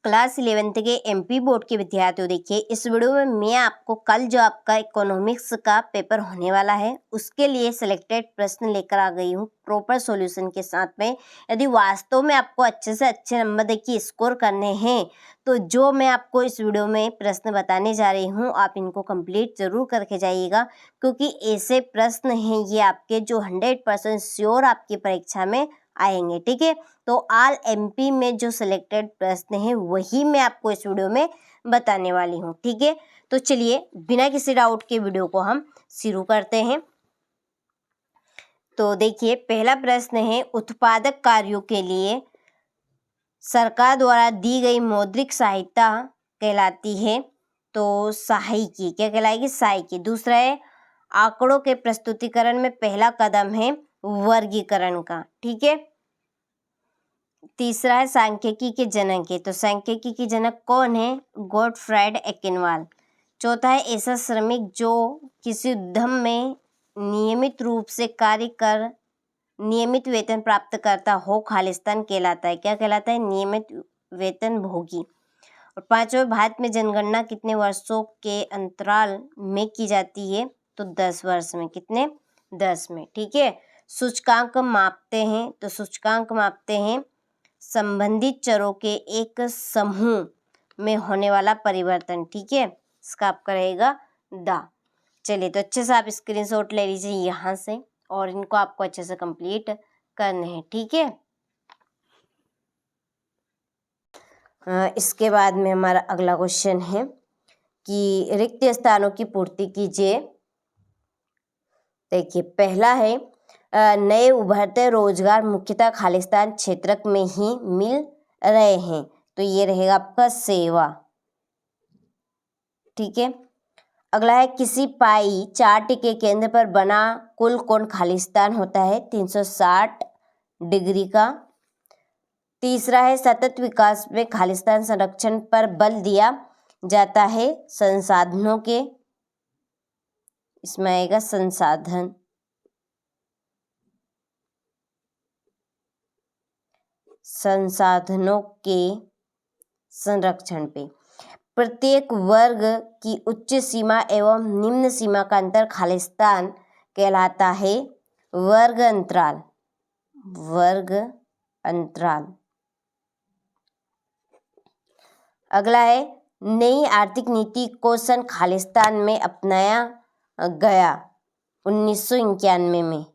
Class 11th के MP board के विद्यार्थियों, देखिए इस वीडियो में मैं आपको कल जो आपका इकोनॉमिक्स का पेपर होने वाला है उसके लिए सिलेक्टेड प्रश्न लेकर आ गई हूँ प्रॉपर सॉल्यूशन के साथ में। यदि वास्तव में आपको अच्छे से अच्छे नंबर देखिए स्कोर करने हैं तो जो मैं आपको इस वीडियो में प्रश्न बताने जा रही हूँ आप इनको कंप्लीट जरूर करके जाइएगा, क्योंकि ऐसे प्रश्न हैं ये आपके जो 100% श्योर आपकी परीक्षा में आएंगे। ठीक है, तो ऑल एमपी में जो सिलेक्टेड प्रश्न है वही मैं आपको इस वीडियो में बताने वाली हूँ। ठीक है, तो चलिए बिना किसी डाउट के वीडियो को हम शुरू करते हैं। तो देखिए पहला प्रश्न है, उत्पादक कार्यों के लिए सरकार द्वारा दी गई मौद्रिक सहायता कहलाती है, तो सहायिकी क्या कहलाएगी? सहायिकी। दूसरा है, आंकड़ों के प्रस्तुतिकरण में पहला कदम है वर्गीकरण का। ठीक है, तीसरा है सांख्यिकी के जनक है, तो सांख्यिकी के जनक कौन है? गॉटफ्राइड एकेनवाल। चौथा है, ऐसा श्रमिक जो किसी उद्यम में नियमित रूप से कार्य कर नियमित वेतन प्राप्त करता हो खालिस्तान कहलाता है। क्या कहलाता है? नियमित वेतन भोगी। और पांचवा, भारत में जनगणना कितने वर्षों के अंतराल में की जाती है? तो 10 वर्ष में। कितने? 10 में। ठीक है, सूचकांक मापते हैं, तो सूचकांक मापते हैं संबंधित चरों के एक समूह में होने वाला परिवर्तन। ठीक है, इसका आपका रहेगा दा। चलिए तो अच्छे से आप स्क्रीनशॉट ले लीजिए यहाँ से और इनको आपको अच्छे से कंप्लीट करने हैं। ठीक है, इसके बाद में हमारा अगला क्वेश्चन है कि रिक्त स्थानों की पूर्ति कीजिए। देखिए पहला है, नए उभरते रोजगार मुख्यतः खालिस्तान क्षेत्र में ही मिल रहे हैं, तो ये रहेगा आपका सेवा। ठीक है, अगला है, किसी पाई चार्ट के केंद्र पर बना कुल कोण खालिस्तान होता है 360 डिग्री का। तीसरा है, सतत विकास में खालिस्तान संरक्षण पर बल दिया जाता है संसाधनों के, इसमें आएगा संसाधनों के संरक्षण पे। प्रत्येक वर्ग की उच्च सीमा एवं निम्न सीमा का अंतर खालिस्तान कहलाता है वर्ग अंतराल। वर्ग अंतराल। अगला है, नई आर्थिक नीति को सन खालिस्तान में अपनाया गया 1991 में।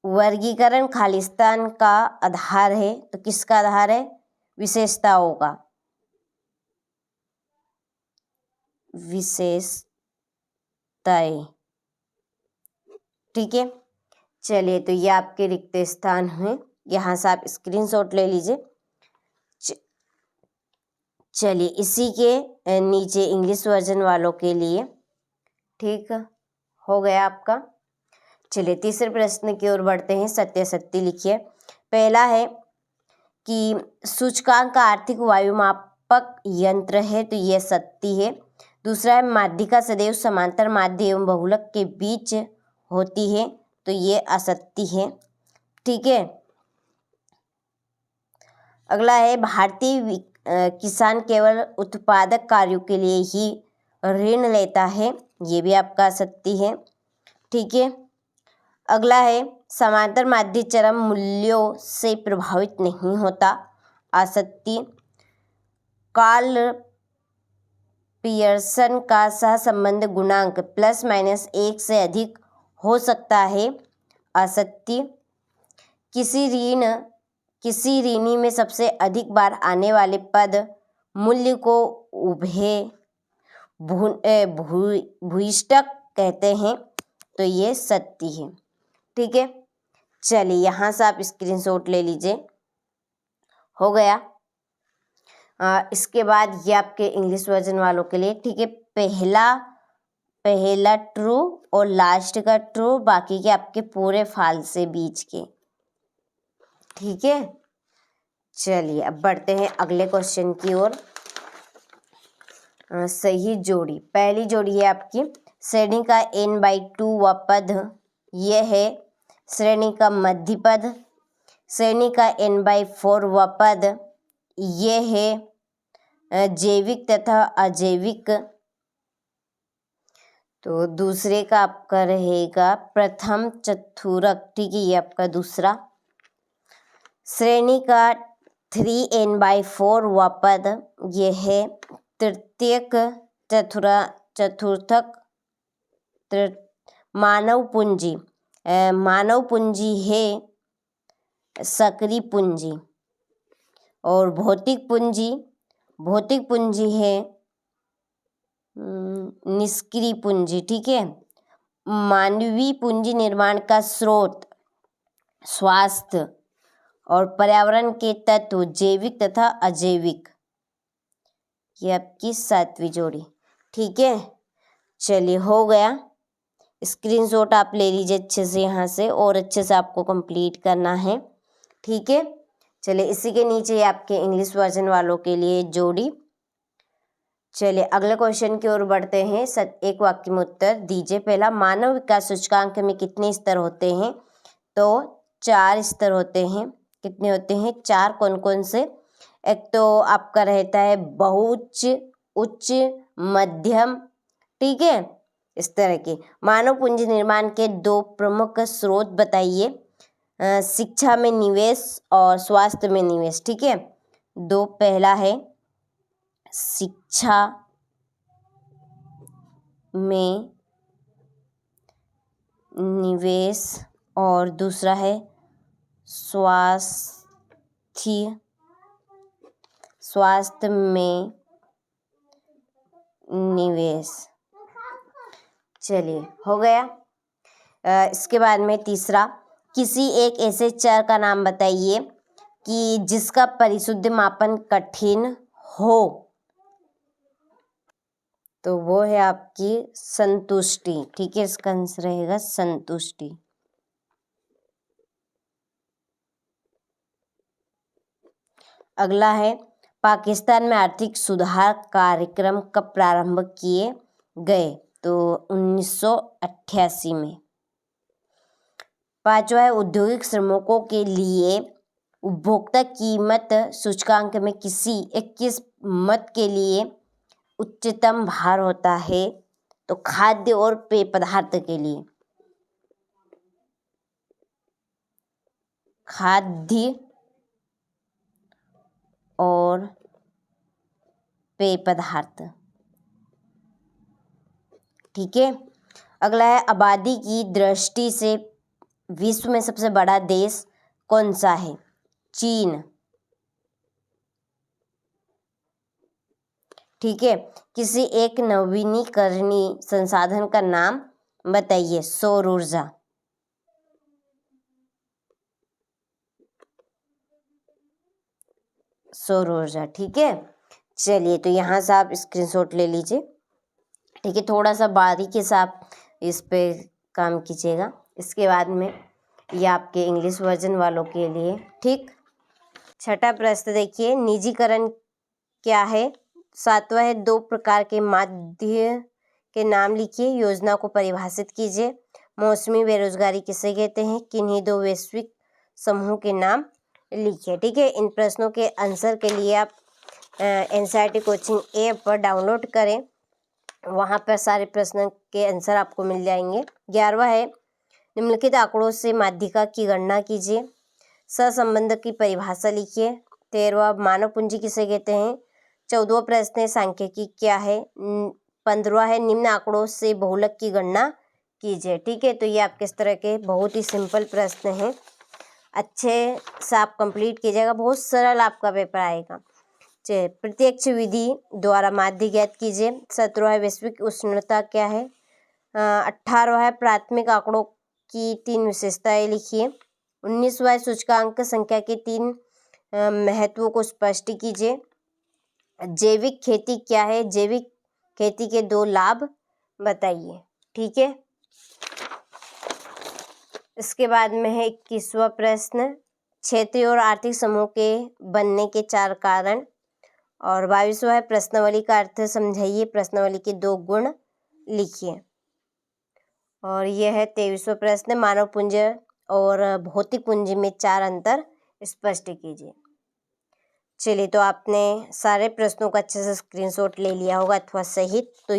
वर्गीकरण खालिस्तान का आधार है, तो किसका आधार है? विशेषताओं का। विशेषताएं। ठीक है, चलिए तो ये आपके रिक्त स्थान हैं, यहाँ से आप स्क्रीनशॉट ले लीजिए। चलिए इसी के नीचे इंग्लिश वर्जन वालों के लिए ठीक हो गया आपका। चलिए तीसरे प्रश्न की ओर बढ़ते हैं। सत्यासत्य लिखिए। पहला है कि सूचकांक का आर्थिक वायुमापक यंत्र है, तो यह सत्य है। दूसरा है, माध्यिका सदैव समांतर माध्य एवं बहुलक के बीच होती है, तो ये असत्य है। ठीक है, अगला है, भारतीय किसान केवल उत्पादक कार्यों के लिए ही ऋण लेता है, ये भी आपका सत्य है। ठीक है, अगला है, समांतर माध्य चरम मूल्यों से प्रभावित नहीं होता, असत्य। कार्ल पियर्सन का सहसंबंध गुणांक ±1 से अधिक हो सकता है, असत्य। किसी ऋणी में सबसे अधिक बार आने वाले पद मूल्य को भूयिष्ठक कहते हैं, तो ये सत्य है। ठीक है, चलिए यहाँ से आप स्क्रीनशॉट ले लीजिए। हो गया। इसके बाद ये आपके इंग्लिश वर्जन वालों के लिए। ठीक है, पहला ट्रू और लास्ट का ट्रू, बाकी के आपके पूरे फाल्स से बीच के। ठीक है, चलिए अब बढ़ते हैं अगले क्वेश्चन की ओर। सही जोड़ी। पहली जोड़ी है आपकी, श्रेणी का n/2 व पद यह है श्रेणी का मध्य पद। श्रेणी का n/4 व पद ये है जैविक तथा अजैविक। तो दूसरे का आपका रहेगा प्रथम चतुर्थक, ठीक है, ये आपका दूसरा। श्रेणी का 3n/4 वा पद, ये है तृतीयक चतुर्थक। मानव पूंजी, मानव पूंजी है सक्रिय पूंजी। और भौतिक पूंजी है निष्क्रिय पूंजी, ठीक है। मानवीय पूंजी निर्माण का स्रोत, स्वास्थ्य और पर्यावरण के तत्व जैविक तथा अजैविक। ये आपकी 7वीं जोड़ी, ठीक है। चलिए, हो गया। स्क्रीनशॉट आप ले लीजिए अच्छे से यहाँ से, और अच्छे से आपको कंप्लीट करना है, ठीक है। चलिए, इसी के नीचे आपके इंग्लिश वर्जन वालों के लिए जोड़ी। चलिए, अगले क्वेश्चन की ओर बढ़ते हैं। एक वाक्य में उत्तर दीजिए। पहला, मानव विकास सूचकांक में कितने स्तर होते हैं? तो 4 स्तर होते हैं। कितने होते हैं? 4। कौन कौन से? एक तो आपका रहता है बहुउच्च, उच्च, मध्यम, ठीक है, इस तरह के। मानव पूंजी निर्माण के 2 प्रमुख स्रोत बताइए। शिक्षा में निवेश और स्वास्थ्य में निवेश, ठीक है। 2, पहला है शिक्षा में निवेश और दूसरा है स्वास्थ्य में निवेश। चलिए, हो गया। इसके बाद में तीसरा, किसी एक ऐसे चर का नाम बताइए कि जिसका परिशुद्ध मापन कठिन हो। तो वो है आपकी संतुष्टि, ठीक है। इसका आंसर रहेगा संतुष्टि। अगला है, पाकिस्तान में आर्थिक सुधार कार्यक्रम कब प्रारंभ किए गए? तो 1988 में। 5वां है, औद्योगिक श्रमिकों के लिए उपभोक्ता कीमत सूचकांक में किस मद के लिए उच्चतम भार होता है? तो खाद्य और पेय पदार्थ के लिए। खाद्य और पेय पदार्थ, ठीक है। अगला है, आबादी की दृष्टि से विश्व में सबसे बड़ा देश कौन सा है? चीन, ठीक है। किसी एक नवीनीकरणीय संसाधन का नाम बताइए। सौर ऊर्जा। सौर ऊर्जा, ठीक है। चलिए, तो यहाँ से आप स्क्रीनशॉट ले लीजिए, ठीक है। थोड़ा सा बारीकी से आप इस पे काम कीजिएगा। इसके बाद में ये आपके इंग्लिश वर्जन वालों के लिए, ठीक। 6ठा प्रश्न देखिए, निजीकरण क्या है? 7वां है, 2 प्रकार के माध्य के नाम लिखिए। योजना को परिभाषित कीजिए। मौसमी बेरोजगारी किसे कहते हैं? किन्हीं 2 वैश्विक समूह के नाम लिखिए, ठीक है। इन प्रश्नों के आंसर के लिए आप NCERT कोचिंग ऐप पर डाउनलोड करें, वहाँ पर सारे प्रश्न के आंसर आपको मिल जाएंगे। 11वां है, निम्नलिखित आंकड़ों से माध्यिका की गणना कीजिए। सहसंबंध की परिभाषा लिखिए। 13वां, मानव पूंजी किसे कहते हैं? 14वां प्रश्न है, सांख्यिकी क्या है? 15वां है, निम्न आंकड़ों से बहुलक की गणना कीजिए, ठीक है। तो ये आपके इस तरह के बहुत ही सिंपल प्रश्न हैं, अच्छे से आप कंप्लीट कीजिएगा, बहुत सरल आपका पेपर आएगा। प्रत्यक्ष विधि द्वारा माध्य ज्ञात कीजिए। 17वां है, वैश्विक उष्णता क्या है? 18वां है, प्राथमिक आंकड़ों की 3 विशेषताएं लिखिए। 19वां है, सूचकांक संख्या के 3 महत्वों को स्पष्ट कीजिए। जैविक खेती क्या है? जैविक खेती के 2 लाभ बताइए, ठीक है। इसके बाद में है 21वां प्रश्न, क्षेत्रीय और आर्थिक समूह के बनने के 4 कारण। और 22वां है, प्रश्नावली का अर्थ समझाइए। प्रश्नावली के 2 गुण लिखिए। और यह है 23वां प्रश्न, मानव पूंजी और भौतिक पूंजी में 4 अंतर स्पष्ट कीजिए। चलिए, तो आपने सारे प्रश्नों का अच्छे से स्क्रीनशॉट ले लिया होगा अथवा सहित। तो